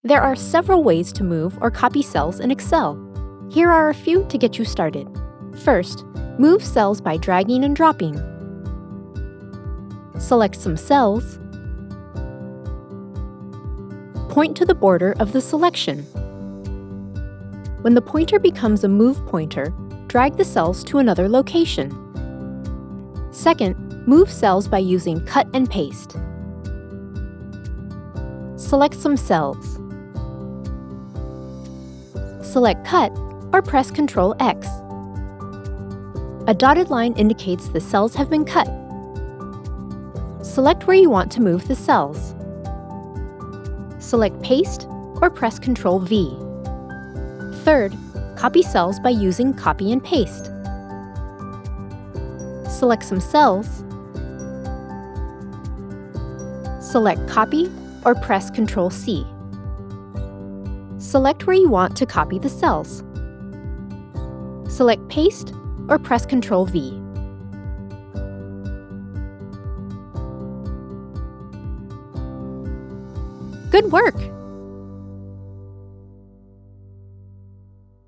There are several ways to move or copy cells in Excel. Here are a few to get you started. First, move cells by dragging and dropping. Select some cells. Point to the border of the selection. When the pointer becomes a move pointer, drag the cells to another location. Second, move cells by using cut and paste. Select some cells. Select Cut or press Ctrl X. A dotted line indicates the cells have been cut. Select where you want to move the cells. Select Paste or press Ctrl V. Third, copy cells by using Copy and Paste. Select some cells. Select Copy or press Ctrl C. Select where you want to copy the cells. Select Paste or press Ctrl V. Good work!